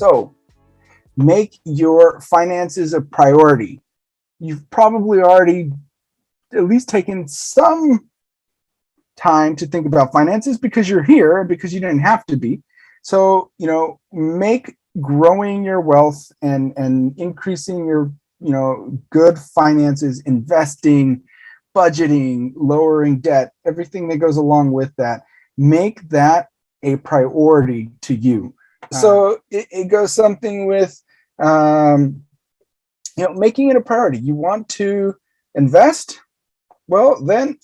So make your finances a priority. You've probably already at least taken some time to think about finances because you're here and because you didn't have to be. So, make growing your wealth and increasing your, good finances, investing, budgeting, lowering debt, everything that goes along with that, make that a priority to you. So it goes something with, making it a priority. You want to invest? Well, then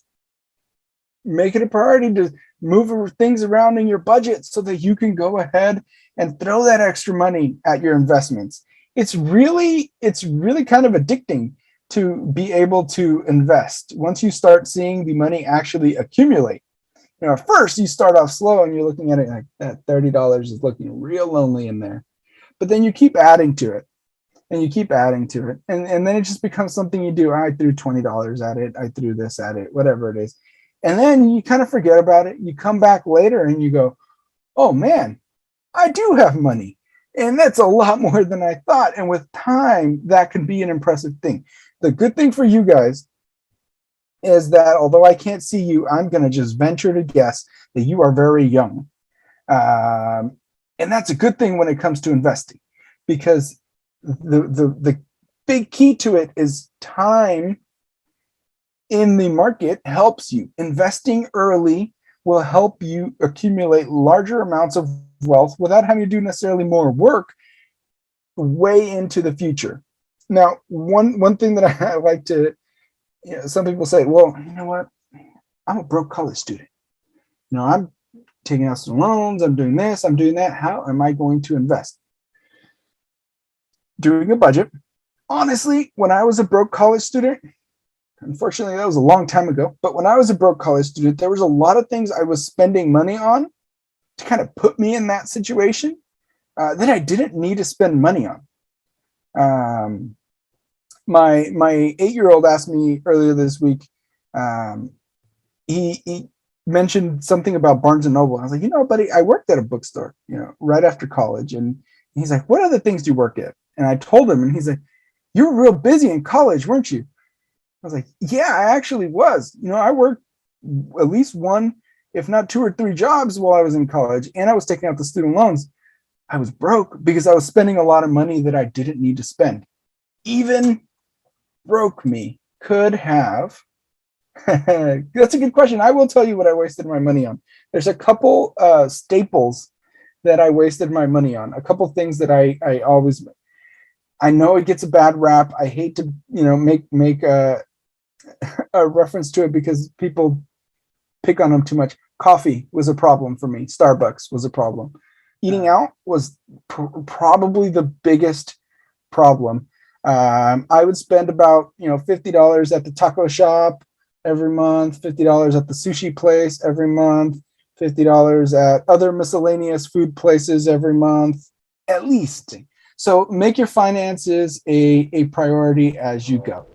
make it a priority to move things around in your budget so that you can go ahead and throw that extra money at your investments. It's really kind of addicting to be able to invest once you start seeing the money actually accumulate. At first you start off slow and you're looking at it like that $30 is looking real lonely in there. But then you keep adding to it and you keep adding to it. And then it just becomes something you do. I threw $20 at it. I threw this at it, whatever it is. And then you kind of forget about it. You come back later and you go, oh man, I do have money. And that's a lot more than I thought. And with time, that can be an impressive thing. The good thing for you guys is that although I can't see you, I'm going to just venture to guess that you are very young. And that's a good thing when it comes to investing, because the big key to it is time in the market helps you. Investing early will help you accumulate larger amounts of wealth without having to do necessarily more work way into the future. Now, one thing that I like to, some people say, well, you know what? I'm a broke college student. I'm taking out some loans. I'm doing this. I'm doing that. How am I going to invest? Doing a budget. Honestly, when I was a broke college student, unfortunately, that was a long time ago, but when I was a broke college student, there was a lot of things I was spending money on to kind of put me in that situation that I didn't need to spend money on. My 8-year-old asked me earlier this week, he mentioned something about Barnes and Noble. I was like, buddy, I worked at a bookstore, right after college. And he's like, what other things do you work at? And I told him, and he's like, you were real busy in college, weren't you? I was like, yeah, I actually was. I worked at least one, if not 2 or 3 jobs while I was in college, and I was taking out the student loans. I was broke because I was spending a lot of money that I didn't need to spend. Even broke me could have. That's a good question. I will tell you what I wasted my money on. There's a couple staples that I wasted my money on. A couple things that I always. I know it gets a bad rap. I hate to make a reference to it because people pick on them too much. Coffee was a problem for me. Starbucks was a problem. Eating out was probably the biggest problem. I would spend about $50 at the taco shop every month, $50 at the sushi place every month, $50 at other miscellaneous food places every month, at least. So make your finances a priority as you go.